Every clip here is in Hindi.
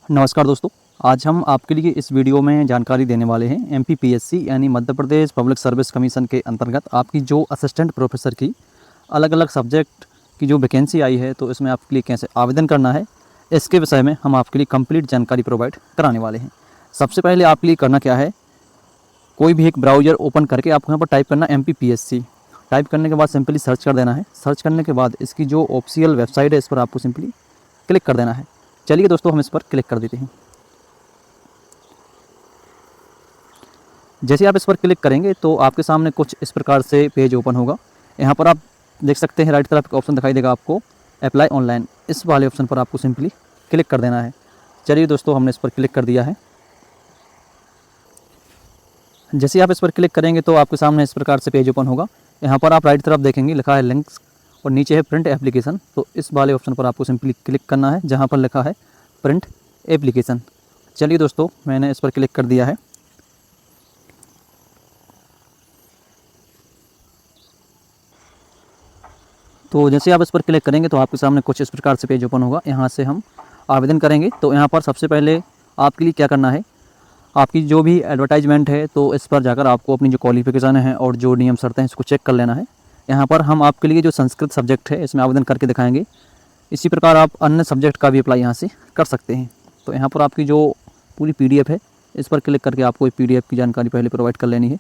नमस्कार दोस्तों, आज हम आपके लिए इस वीडियो में जानकारी देने वाले हैं एमपीपीएससी यानी Madhya Pradesh public service commission के अंतर्गत आपकी जो असिस्टेंट प्रोफेसर की अलग अलग सब्जेक्ट की जो वैकेंसी आई है, तो इसमें आपके लिए कैसे आवेदन करना है, इसके विषय में हम आपके लिए कंप्लीट जानकारी प्रोवाइड कराने वाले हैं। सबसे पहले आपके लिए करना क्या है, कोई भी एक ब्राउज़र ओपन करके आपको यहाँ पर टाइप करना एमपीपीएससी। टाइप करने के बाद सिंपली सर्च कर देना है। सर्च करने के बाद इसकी जो ऑफिशियल वेबसाइट है, इस पर आपको सिंपली क्लिक कर देना है। चलिए दोस्तों, हम इस पर क्लिक कर देते हैं। जैसे आप इस पर क्लिक करेंगे तो आपके सामने कुछ इस प्रकार से पेज ओपन होगा। यहाँ पर आप देख सकते हैं राइट तरफ एक ऑप्शन दिखाई देगा आपको अप्लाई ऑनलाइन। इस वाले ऑप्शन पर आपको सिंपली क्लिक कर देना है। चलिए दोस्तों, हमने इस पर क्लिक कर दिया है। जैसे आप इस पर क्लिक करेंगे तो आपके सामने इस प्रकार से पेज ओपन होगा। यहाँ पर आप राइट तरफ देखेंगे लिखा है लिंक्स और नीचे है प्रिंट एप्लीकेशन। तो इस वाले ऑप्शन पर आपको सिंपली क्लिक करना है जहाँ पर लिखा है प्रिंट एप्लीकेशन। चलिए दोस्तों, मैंने इस पर क्लिक कर दिया है। तो जैसे आप इस पर क्लिक करेंगे तो आपके सामने कुछ इस प्रकार से पेज ओपन होगा। यहाँ से हम आवेदन करेंगे। तो यहाँ पर सबसे पहले आपके लिए क्या करना है, आपकी जो भी एडवर्टाइजमेंट है तो इस पर जाकर आपको अपनी जो क्वालिफिकेशन है और जो नियम शर्तें हैं इसको चेक कर लेना है। यहाँ पर हम आपके लिए जो संस्कृत सब्जेक्ट है इसमें आवेदन करके दिखाएंगे। इसी प्रकार आप अन्य सब्जेक्ट का भी अप्लाई यहाँ से कर सकते हैं। तो यहाँ पर आपकी जो पूरी PDF है, इस पर क्लिक करके आपको PDF की जानकारी पहले प्रोवाइड कर लेनी है।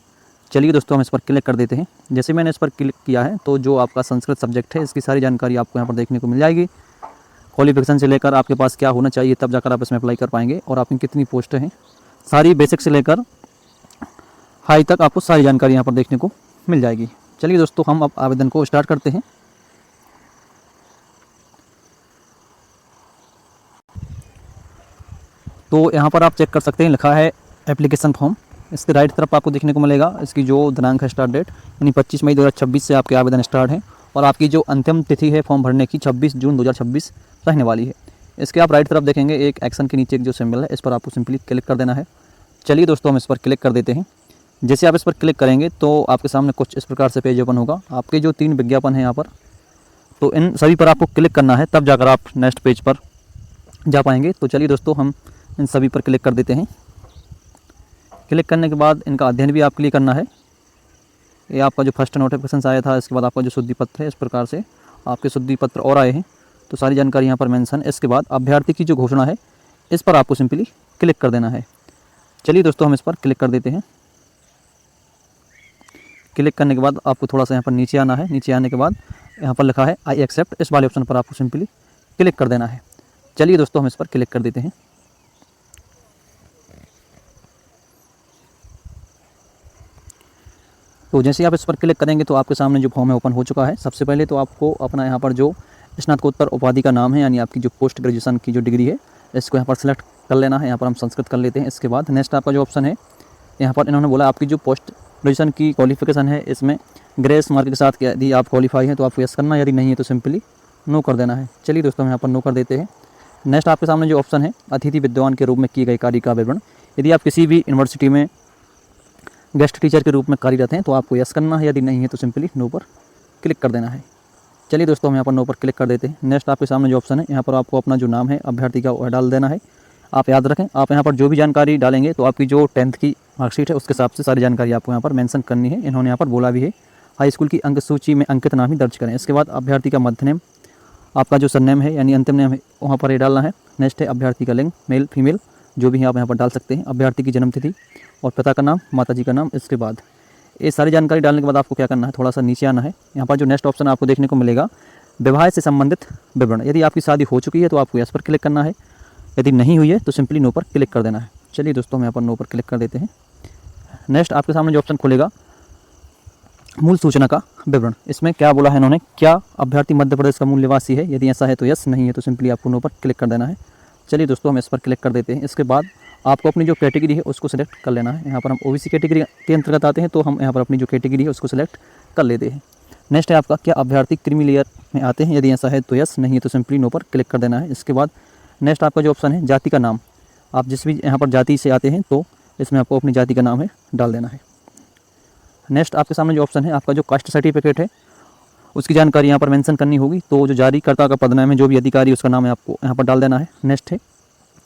चलिए दोस्तों, हम इस पर क्लिक कर देते हैं। जैसे मैंने इस पर क्लिक किया है तो जो आपका संस्कृत सब्जेक्ट है इसकी सारी जानकारी आपको यहाँ पर देखने को मिल जाएगी। क्वालिफिकेशन से लेकर आपके पास क्या होना चाहिए, तब जाकर आप इसमें अप्लाई कर पाएंगे, और आपकी कितनी पोस्ट हैं, सारी बेसिक से लेकर हाई तक आपको सारी जानकारी यहाँ पर देखने को मिल जाएगी। चलिए दोस्तों, हम अब आवेदन को स्टार्ट करते हैं। तो यहाँ पर आप चेक कर सकते हैं लिखा है एप्लीकेशन फॉर्म। इसके राइट तरफ आपको देखने को मिलेगा इसकी जो दिनांक है स्टार्ट डेट, यानी 25 मई 2026 से आपके आवेदन स्टार्ट है, और आपकी जो अंतिम तिथि है फॉर्म भरने की 26 जून 2026 रहने वाली है। इसके आप राइट तरफ देखेंगे एक एक्शन के नीचे एक जो सिंबल है, इस पर आपको सिंपली क्लिक कर देना है। चलिए दोस्तों, हम इस पर क्लिक कर देते हैं। जैसे आप इस पर क्लिक करेंगे तो आपके सामने कुछ इस प्रकार से पेज ओपन होगा। आपके जो 3 विज्ञापन हैं यहाँ पर, तो इन सभी पर आपको क्लिक करना है, तब जाकर आप नेक्स्ट पेज पर जा पाएंगे। तो चलिए दोस्तों, हम इन सभी पर क्लिक कर देते हैं। क्लिक करने के बाद इनका अध्ययन भी आपके लिए करना है। ये आपका जो फर्स्ट नोटिफिकेशन आया था, इसके बाद आपका जो शुद्धि पत्र है, इस प्रकार से आपके शुद्धि पत्र और आए हैं, तो सारी जानकारी यहाँ पर मेंशन। इसके बाद अभ्यर्थी की जो घोषणा है, इस पर आपको सिंपली क्लिक कर देना है। चलिए दोस्तों, हम इस पर क्लिक कर देते हैं। क्लिक करने के बाद आपको थोड़ा सा यहाँ पर नीचे आना है। नीचे आने के बाद यहाँ पर लिखा है आई एक्सेप्ट, इस वाले ऑप्शन पर आपको सिंपली क्लिक कर देना है। चलिए दोस्तों, हम इस पर क्लिक कर देते हैं। तो जैसे आप इस पर क्लिक करेंगे तो आपके सामने जो फॉर्म है ओपन हो चुका है। सबसे पहले तो आपको अपना यहाँ पर जो स्नातकोत्तर उपाधि का नाम है, यानी आपकी जो पोस्ट ग्रेजुएशन की जो डिग्री है, इसको यहाँ पर सेलेक्ट कर लेना है। यहाँ पर हम संस्कृत कर लेते हैं। इसके बाद नेक्स्ट आपका जो ऑप्शन है, यहाँ पर इन्होंने बोला आपकी जो पोस्ट ग्रेजुएशन की क्वालिफिकेशन है इसमें ग्रेस मार्क के साथ यदि आप क्वालिफाई हैं तो आपको यस करना है, यदि नहीं है तो सिंपली नो कर देना है। चलिए दोस्तों, हम यहाँ पर नो कर देते हैं। नेक्स्ट आपके सामने जो ऑप्शन है अतिथि विद्वान के रूप में किए गए कार्य का विवरण, यदि आप किसी भी यूनिवर्सिटी में गेस्ट टीचर के रूप में कार्यरत हैं तो आपको यस करना है, यदि नहीं है तो सिंपली नो पर क्लिक कर देना है। चलिए दोस्तों, हम यहाँ पर नो पर क्लिक कर देते हैं। नेक्स्ट आपके सामने जो ऑप्शन है, यहाँ पर आपको अपना जो नाम है अभ्यर्थी का वह डाल देना है। आप याद रखें, आप यहाँ पर जो भी जानकारी डालेंगे तो आपकी जो 10th की मार्कशीट है उसके हिसाब से सारी जानकारी आपको यहाँ पर मेंशन करनी है। इन्होंने यहाँ पर बोला भी है हाई स्कूल की अंक सूची में अंकित नाम ही दर्ज करें। इसके बाद अभ्यर्थी का मध्य नेम, आपका जो सरनेम है यानी अंतिम नेम है, वहाँ पर ये डालना है। नेक्स्ट है अभ्यर्थी का लिंग, मेल फीमेल जो भी आप यहाँ पर डाल सकते हैं। अभ्यर्थी की जन्मतिथि और पिता का नाम, माताजी का नाम। इसके बाद ये सारी जानकारी डालने के बाद आपको क्या करना है, थोड़ा सा नीचे आना है। यहाँ पर जो नेक्स्ट ऑप्शन आपको देखने को मिलेगा विवाह से संबंधित विवरण। यदि आपकी शादी हो चुकी है तो आपको यस पर क्लिक करना है, यदि नहीं हुई है तो सिंपली नो पर क्लिक कर देना है। चलिए दोस्तों, हम यहाँ पर नो पर क्लिक कर देते हैं। नेक्स्ट आपके सामने जो ऑप्शन खुलेगा मूल सूचना का विवरण। इसमें क्या बोला है इन्होंने, क्या अभ्यर्थी मध्य प्रदेश का मूल निवासी है, यदि ऐसा है तो यस, नहीं है तो सिंपली आपको नो पर क्लिक कर देना है। चलिए दोस्तों, हम इस पर क्लिक कर देते हैं। इसके बाद आपको अपनी जो कैटेगरी है उसको सिलेक्ट कर लेना है। यहाँ पर हम OBC कैटेगरी के अंतर्गत आते हैं, तो हम यहाँ पर अपनी जो कैटेगरी है उसको सिलेक्ट कर लेते हैं। नेक्स्ट है आपका क्या अभ्यर्थी क्रीमी लेयर में आते हैं, यदि ऐसा है तो यस, नहीं है तो सिंपली नो पर क्लिक कर देना है। इसके बाद नेक्स्ट आपका जो ऑप्शन है जाति का नाम, आप जिस भी यहाँ पर जाति से आते हैं तो इसमें आपको अपनी जाति का नाम है डाल देना है। नेक्स्ट आपके सामने जो ऑप्शन है आपका जो कास्ट सर्टिफिकेट है उसकी जानकारी यहाँ पर मेंशन करनी होगी। तो जो जारीकर्ता का पदनाम है, जो भी अधिकारी उसका नाम है, आपको यहाँ पर डाल देना है। नेक्स्ट है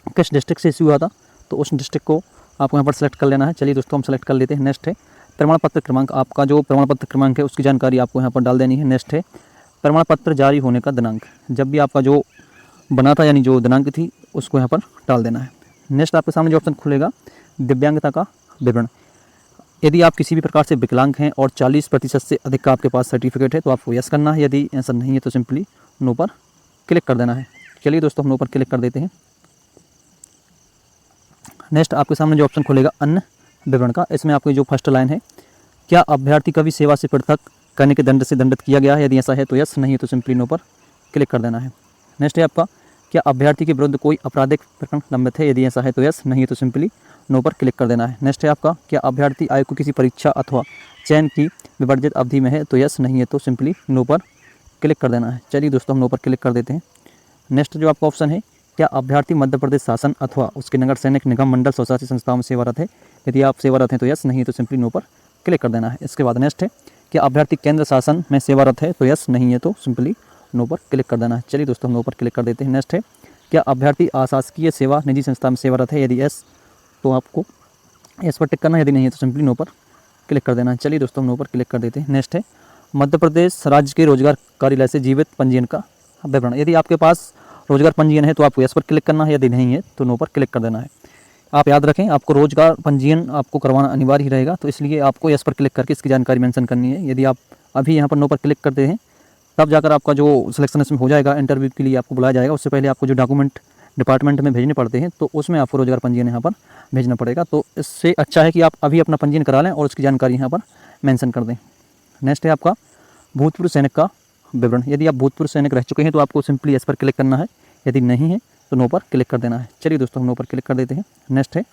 किस डिस्ट्रिक्ट से इश्यू हुआ था, तो उस डिस्ट्रिक्ट को आपको यहाँ पर सेलेक्ट कर लेना है। चलिए दोस्तों हम सेलेक्ट कर लेते हैं। नेक्स्ट है प्रमाण पत्र क्रमांक, आपका जो प्रमाण पत्र क्रमांक है उसकी जानकारी आपको यहाँ पर डाल देनी है। नेक्स्ट है प्रमाण पत्र जारी होने का दिनांक, जब भी आपका जो बना था यानी जो दिनांक थी उसको यहाँ पर डाल देना है। नेक्स्ट आपके सामने जो ऑप्शन खुलेगा दिव्यांगता का विवरण, यदि आप किसी भी प्रकार से विकलांग हैं और 40% से अधिक का आपके पास सर्टिफिकेट है तो आपको यस करना है, यदि ऐसा नहीं है तो सिंपली नो पर क्लिक कर देना है। चलिए दोस्तों हम नो पर क्लिक कर देते हैं। नेक्स्ट आपके सामने जो ऑप्शन खुलेगा अन्य विवरण का, इसमें आपकी जो फर्स्ट लाइन है, क्या अभ्यर्थी कभी सेवा से पृथक करने के दंड से दंडित किया गया है, यदि ऐसा है तो यस, नहीं है तो सिंपली नो पर क्लिक कर देना है। नेक्स्ट है आपका क्या अभ्यर्थी के विरुद्ध कोई आपराधिक प्रकरण लंबित है, यदि ऐसा है तो यस, नहीं है तो सिंपली नो पर क्लिक कर देना है। नेक्स्ट है आपका क्या अभ्यर्थी आयोग को किसी परीक्षा अथवा चयन की विवर्जित अवधि में है, तो यस, नहीं है तो सिंपली नो पर क्लिक कर देना है। चलिए दोस्तों हम नो पर क्लिक कर देते हैं। नेक्स्ट जो आपका ऑप्शन है, क्या अभ्यर्थी मध्य प्रदेश शासन अथवा उसके नगर सैनिक निगम मंडल स्वशासी संस्थाओं में सेवारत है, यदि आप सेवारत हैं तो यस, नहीं है तो सिंपली नो पर क्लिक कर देना है। इसके बाद नेक्स्ट है क्या अभ्यर्थी केंद्र शासन में सेवारत है, तो यस, नहीं है तो सिंपली नो पर क्लिक कर देना है। चलिए दोस्तों हम नो पर क्लिक कर देते हैं। नेक्स्ट है क्या अभ्यर्थी अशासकीय सेवा निजी संस्था में सेवारत है, यदि यस तो आपको यस पर टिक करना है, यदि नहीं है तो सिंपली नो पर क्लिक कर देना है। चलिए दोस्तों हम नो पर क्लिक कर देते हैं। नेक्स्ट है मध्य प्रदेश राज्य के रोजगार कार्यालय से जीवित पंजीयन का विवरण, यदि आपके पास रोजगार पंजीयन है तो आपको यस पर क्लिक करना है, यदि नहीं है तो नो पर क्लिक कर देना है। आप याद रखें आपको रोजगार पंजीयन आपको करवाना अनिवार्य ही रहेगा, तो इसलिए आपको यस पर क्लिक करके इसकी जानकारी मेंशन करनी है। यदि आप अभी यहाँ पर नो पर क्लिक करते हैं तब जाकर आपका जो सिलेक्शन इसमें हो जाएगा, इंटरव्यू के लिए आपको बुलाया जाएगा। उससे पहले आपको जो डॉक्यूमेंट डिपार्टमेंट में भेजने पड़ते हैं तो उसमें आपको रोजगार पंजीयन यहाँ पर भेजना पड़ेगा। तो इससे अच्छा है कि आप अभी अपना पंजीयन करा लें और उसकी जानकारी यहाँ पर मेंशन कर दें। नेक्स्ट है आपका भूतपूर्व सैनिक का विवरण, यदि आप भूतपूर्व सैनिक रह चुके हैं तो आपको सिंपली यस पर क्लिक करना है, यदि नहीं है तो नो पर क्लिक कर देना है। चलिए दोस्तों हम नो पर क्लिक कर देते हैं। नेक्स्ट है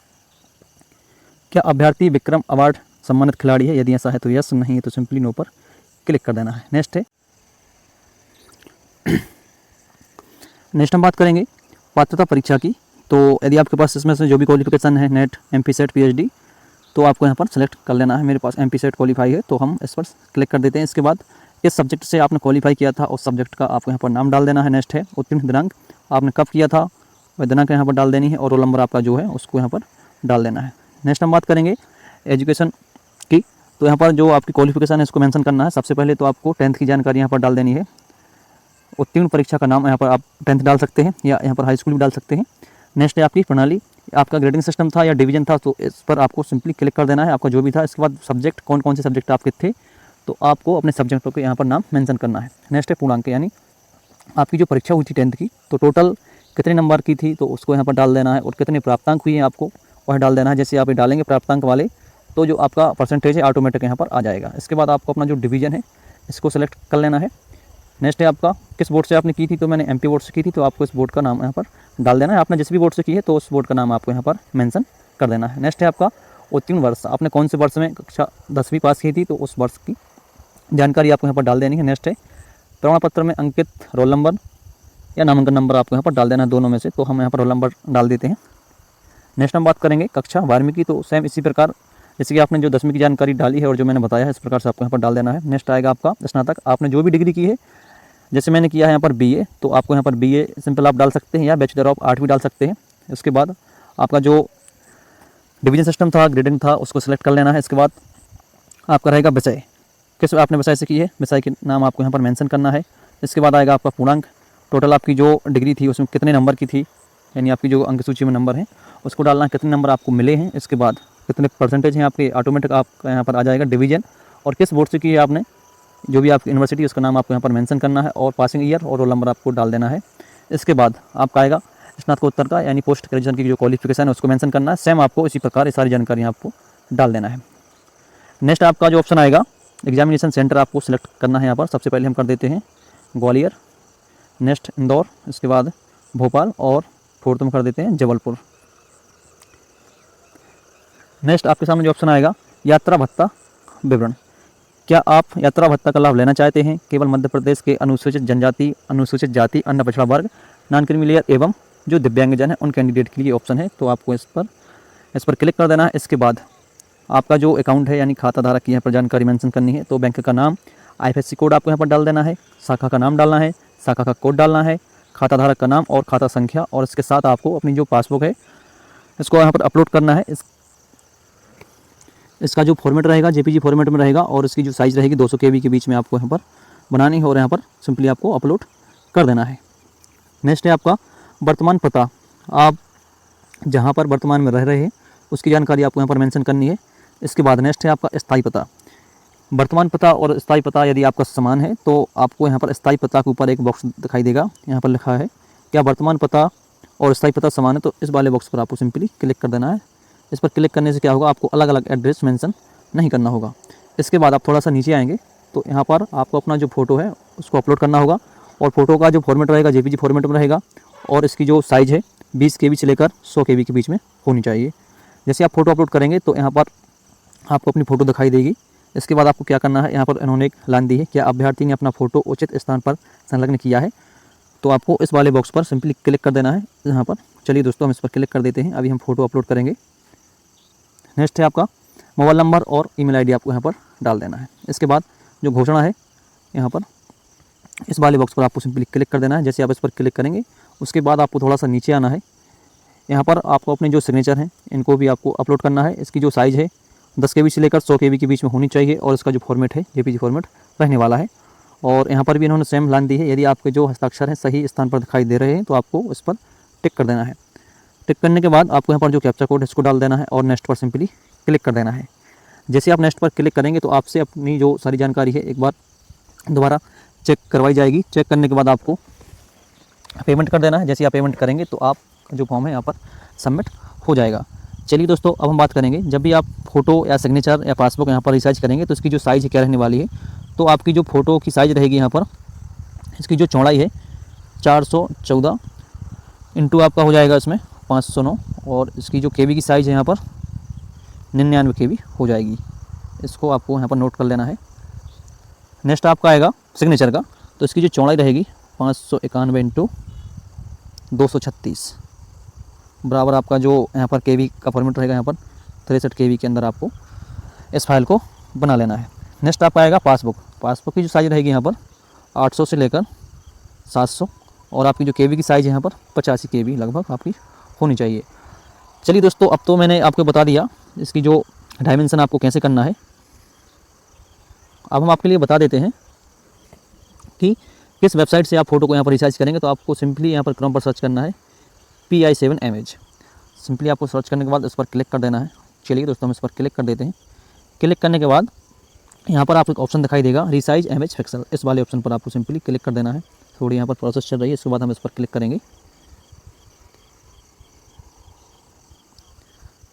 क्या अभ्यर्थी विक्रम अवार्ड सम्मानित खिलाड़ी है, यदि ऐसा है तो यस, नहीं है तो सिंपली नो पर क्लिक कर देना है। नेक्स्ट है नेक्स्ट हम बात करेंगे पात्रता परीक्षा की, तो यदि आपके पास इसमें से जो भी क्वालिफिकेशन है नेट, एमपी सेट, पीएचडी, तो आपको यहाँ पर सेलेक्ट कर लेना है। मेरे पास एमपी सेट क्वालिफाई है तो हम इस पर क्लिक कर देते हैं। इसके बाद इस सब्जेक्ट से आपने क्वालिफाई किया था उस सब्जेक्ट का आपको यहाँ पर नाम डाल देना है। नेक्स्ट है उत्तीर्ण दिनांक, आपने कब किया था वह दिनांक यहाँ पर डाल देनी है और रोल नंबर आपका जो है उसको यहाँ पर डाल देना है। नेक्स्ट हम बात करेंगे एजुकेशन की, तो यहाँ पर जो आपकी क्वालिफिकेशन है इसको मेंशन करना है। सबसे पहले तो आपको 10th की जानकारी यहाँ पर डाल देनी है। उत्तीर्ण परीक्षा का नाम यहाँ पर आप 10th डाल सकते हैं या यहाँ पर हाई स्कूल भी डाल सकते हैं। नेक्स्ट है आपकी प्रणाली, आपका ग्रेडिंग सिस्टम था या डिवीजन था, तो इस पर आपको सिंपली क्लिक कर देना है, आपका जो भी था। इसके बाद सब्जेक्ट कौन कौन से सब्जेक्ट आपके थे तो आपको अपने सब्जेक्टों के यहाँ पर नाम मेंशन करना है। नेक्स्ट है पूर्णांक, यानी आपकी जो परीक्षा हुई थी 10th की तो टोटल कितने नंबर की थी तो उसको यहाँ पर डाल देना है और कितने प्राप्तांक हुए हैं आपको वह डाल देना है। जैसे आप ये डालेंगे प्राप्तांक वाले तो जो आपका परसेंटेज है ऑटोमेटिक यहाँ पर आ जाएगा। इसके बाद आपको अपना जो डिवीजन है इसको सेलेक्ट कर लेना है। नेक्स्ट है आपका किस बोर्ड से आपने की थी, तो मैंने एमपी बोर्ड से की थी तो आपको इस बोर्ड का नाम यहाँ पर डाल देना है। आपने जिस भी बोर्ड से की है तो उस बोर्ड का नाम आपको यहाँ पर मेंशन कर देना है। नेक्स्ट है आपका उत्तीर्ण वर्ष, आपने कौन से वर्ष में कक्षा 10वीं पास की थी तो उस वर्ष की जानकारी आपको यहाँ पर डाल देनी है। नेक्स्ट है प्रमाण पत्र में अंकित रोल नंबर या नामांकन नंबर आपको यहाँ पर डाल देना है, दोनों में से, तो हम यहाँ पर रोल नंबर डाल देते हैं। नेक्स्ट हम बात करेंगे कक्षा 12वीं की, तो सेम इसी प्रकार जैसे कि आपने जो 10वीं की जानकारी डाली है और जो मैंने बताया है इस प्रकार से आपको यहाँ पर डाल देना है। नेक्स्ट आएगा आपका स्नातक, आपने जो भी डिग्री की है, जैसे मैंने किया है यहाँ पर बीए, तो आपको यहाँ पर बीए सिंपल आप डाल सकते हैं या बैचलर ऑफ आर्ट भी डाल सकते हैं। इसके बाद आपका जो डिवीजन सिस्टम था, ग्रेडिंग था, उसको सिलेक्ट कर लेना है। इसके बाद आपका रहेगा विषय, किस आपने विषय से की है, विषय के नाम आपको यहाँ पर मेंशन करना है। इसके बाद आएगा आपका पूर्णांक, टोटल आपकी जो डिग्री थी उसमें कितने नंबर की थी, यानी आपकी जो अंक सूची में नंबर है उसको डालना है, कितने नंबर आपको मिले हैं। इसके बाद कितने परसेंटेज हैं आपके, ऑटोमेटिक आपका यहाँ पर आ जाएगा डिवीजन, और किस बोर्ड से की है आपने, जो भी आपकी यूनिवर्सिटी उसका नाम आपको यहाँ पर मेंशन करना है और पासिंग ईयर और रोल नंबर आपको डाल देना है। इसके बाद आपका आएगा स्नातकोत्तर का यानी पोस्ट ग्रेजुएशन की जो क्वालिफिकेशन है उसको मेंशन करना है। सेम आपको इसी प्रकार ये सारी जानकारी आपको डाल देना है। नेक्स्ट आपका जो ऑप्शन आएगा एग्जामिनेशन सेंटर आपको सिलेक्ट करना है। यहाँ पर सबसे पहले हम कर देते हैं ग्वालियर, नेक्स्ट इंदौर, इसके बाद भोपाल और फोर्थ में कर देते हैं जबलपुर। नेक्स्ट आपके सामने जो ऑप्शन आएगा यात्रा भत्ता विवरण, क्या आप यात्रा भत्ता का लाभ लेना चाहते हैं केवल मध्य प्रदेश के अनुसूचित जनजाति, अनुसूचित जाति, अन्य पिछड़ा वर्ग, नॉन क्रीमी लेयर एवं जो दिव्यांगजन है उन कैंडिडेट के लिए ऑप्शन है, तो आपको इस पर क्लिक कर देना है। इसके बाद आपका जो अकाउंट है यानी खाता धारक की यहाँ पर जानकारी मेंशन करनी है, तो बैंक का नाम, IFSC कोड आपको यहाँ पर डाल देना है, शाखा का नाम डालना है, शाखा का कोड डालना है, खाता धारक का नाम और खाता संख्या, और इसके साथ आपको अपनी जो पासबुक है इसको यहाँ पर अपलोड करना है। इसका जो फॉर्मेट रहेगा जेपीजी फॉर्मेट में रहेगा, और इसकी जो साइज़ रहेगी 200 KB के बीच में आपको यहाँ पर बनानी है, और यहाँ पर सिंपली आपको अपलोड कर देना है। नेक्स्ट है आपका वर्तमान पता। आप जहाँ पर वर्तमान में रह रहे हैं उसकी जानकारी आपको यहाँ पर मेंशन करनी है। इसके बाद नेक्स्ट है आपका स्थायी पता। वर्तमान पता और स्थायी पता यदि आपका समान है तो आपको यहाँ पर स्थायी पता के ऊपर एक बॉक्स दिखाई देगा, यहाँ पर लिखा है क्या वर्तमान पता और स्थायी पता समान है, तो इस वाले बॉक्स पर आपको सिंपली क्लिक कर देना है। इस पर क्लिक करने से क्या होगा, आपको अलग अलग एड्रेस मेंशन नहीं करना होगा। इसके बाद आप थोड़ा सा नीचे आएंगे तो यहाँ पर आपको अपना जो फ़ोटो है उसको अपलोड करना होगा, और फोटो का जो फॉर्मेट रहेगा जेपीजी फॉर्मेट में रहेगा, और इसकी जो साइज़ है 20 KB से लेकर 100 KB के बीच में होनी चाहिए। जैसे आप फ़ोटो अपलोड करेंगे तो यहाँ पर आपको अपनी फ़ोटो दिखाई देगी। इसके बाद आपको क्या करना है, यहाँ पर इन्होंने एक लाइन दी है, क्या अभ्यर्थी ने अपना फ़ोटो उचित स्थान पर संलग्न किया है, तो आपको इस वाले बॉक्स पर सिंपली क्लिक कर देना है यहाँ पर। चलिए दोस्तों हम इस पर क्लिक कर देते हैं। अभी हम फ़ोटो अपलोड करेंगे। नेक्स्ट है आपका मोबाइल नंबर और ईमेल आईडी आपको यहाँ पर डाल देना है। इसके बाद जो घोषणा है यहाँ पर इस वाले बॉक्स पर आपको सिंपली क्लिक कर देना है। जैसे आप इस पर क्लिक करेंगे उसके बाद आपको थोड़ा सा नीचे आना है। यहाँ पर आपको अपने जो सिग्नेचर हैं इनको भी आपको अपलोड करना है। इसकी जो साइज़ है 10 KB से लेकर 100 KB के बीच में होनी चाहिए, और इसका जो फॉर्मेट है जेपीजी फॉर्मेट रहने वाला है। और यहाँ पर भी इन्होंने सेम लाइन दी है, यदि आपके जो हस्ताक्षर हैं सही स्थान पर दिखाई दे रहे हैं तो आपको इस पर टिक कर देना है। टिक करने के बाद आपको यहाँ पर जो कैप्चा कोड है इसको डाल देना है, और नेक्स्ट पर सिंपली क्लिक कर देना है। जैसे आप नेक्स्ट पर क्लिक करेंगे तो आपसे अपनी जो सारी जानकारी है एक बार दोबारा चेक करवाई जाएगी। चेक करने के बाद आपको पेमेंट कर देना है। जैसे आप पेमेंट करेंगे तो आप जो फॉर्म है यहाँ पर सबमिट हो जाएगा। चलिए दोस्तों अब हम बात करेंगे, जब भी आप फ़ोटो या सिग्नेचर या पासबुक यहाँ पर रिसाइज करेंगे तो इसकी जो साइज़ है क्या रहने वाली है, तो आपकी जो फ़ोटो की साइज़ रहेगी यहाँ पर, इसकी जो चौड़ाई है 414 इंटू आपका हो जाएगा इसमें 509, और इसकी जो KB की साइज़ है यहाँ पर 99 KB हो जाएगी। इसको आपको यहाँ पर नोट कर लेना है। नेक्स्ट आपका आएगा सिग्नेचर का, तो इसकी जो चौड़ाई रहेगी 591 इंटू 236 बराबर आपका जो यहाँ पर KB का फॉर्मेट रहेगा, यहाँ पर 63 KB के अंदर आपको इस फाइल को बना लेना है। नेक्स्ट आपका आएगा पासबुक। पासबुक की जो साइज़ रहेगी यहाँ पर 800 से लेकर 700, और आपकी जो KB की साइज़ है यहाँ पर 85 KB लगभग आपकी होनी चाहिए। चलिए दोस्तों अब तो मैंने आपको बता दिया इसकी जो डायमेंशन आपको कैसे करना है। अब हम आपके लिए बता देते हैं कि किस वेबसाइट से आप फ़ोटो को यहाँ पर रिसाइज करेंगे। तो आपको सिंपली यहाँ पर क्रोम पर सर्च करना है PI7 इमेज। सिंपली आपको सर्च करने के बाद इस पर क्लिक कर देना है। चलिए दोस्तों हम इस पर क्लिक कर देते हैं। क्लिक करने के बाद यहाँ पर आपको एक ऑप्शन दिखाई देगा रिसाइज इमेज पिक्सल, इस वाले ऑप्शन पर आपको सिंपली क्लिक कर देना है। थोड़ी यहाँ पर प्रोसेस चल रही है, इसके बाद हम इस पर क्लिक करेंगे।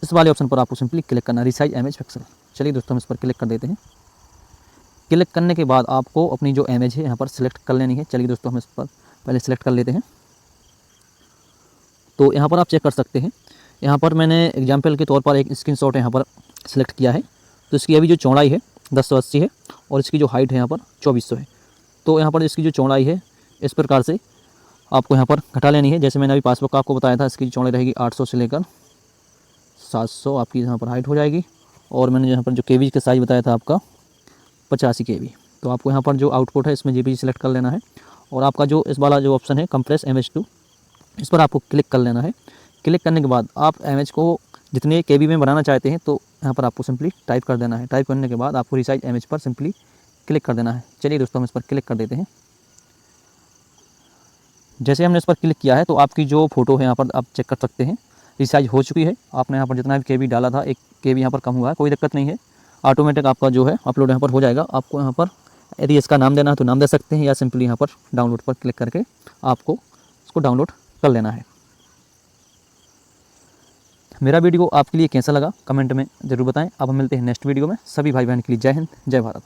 इस वाले ऑप्शन पर आपको सिंपली क्लिक करना है रिसाइज इमेज पिक्सल। चलिए दोस्तों हम इस पर क्लिक कर देते हैं। क्लिक करने के बाद आपको अपनी जो इमेज है यहाँ पर सिलेक्ट कर लेनी है। चलिए दोस्तों हम इस पर पहले सिलेक्ट कर लेते हैं। तो यहाँ पर आप चेक कर सकते हैं, यहाँ पर मैंने एग्जाम्पल के तौर पर एक स्क्रीनशॉट यहाँ पर सिलेक्ट किया है। तो इसकी अभी जो चौड़ाई है 1080 है, और इसकी जो हाइट है यहाँ पर 2400 है। तो यहाँ पर इसकी जो चौड़ाई है इस प्रकार से आपको यहाँ पर घटा लेनी है। जैसे मैंने अभी पासबुक का आपको बताया था, इसकी चौड़ाई रहेगी 800 से लेकर 700 आपकी यहाँ पर हाइट हो जाएगी, और मैंने यहाँ पर जो KB का साइज़ बताया था आपका 85 KB। तो आपको यहाँ पर जो आउटपुट है इसमें JPG सेलेक्ट कर लेना है, और आपका जो इस वाला जो ऑप्शन है कंप्रेस इमेज टू, इस पर आपको क्लिक कर लेना है। क्लिक करने के बाद आप इमेज को जितने KB में बनाना चाहते हैं तो यहाँ पर आपको सिंपली टाइप कर देना है। टाइप करने के बाद आपको रिसाइज इमेज पर सिंपली क्लिक कर देना है। चलिए दोस्तों हम इस पर क्लिक कर देते हैं। जैसे हमने इस पर क्लिक किया है तो आपकी जो फ़ोटो है यहाँ पर आप चेक कर सकते हैं रिसाइज हो चुकी है। आपने यहाँ पर जितना भी KB डाला था, एक KB यहाँ पर कम हुआ है, कोई दिक्कत नहीं है। ऑटोमेटिक आपका जो है अपलोड यहाँ पर हो जाएगा। आपको यहाँ पर यदि इसका नाम देना है तो नाम दे सकते हैं, या सिंपली यहाँ पर डाउनलोड पर क्लिक करके आपको इसको डाउनलोड कर लेना है। मेरा वीडियो आपके लिए कैसा लगा कमेंट में ज़रूर बताएं। अब हम मिलते हैं नेक्स्ट वीडियो में। सभी भाई बहन के लिए जय हिंद, जय भारत।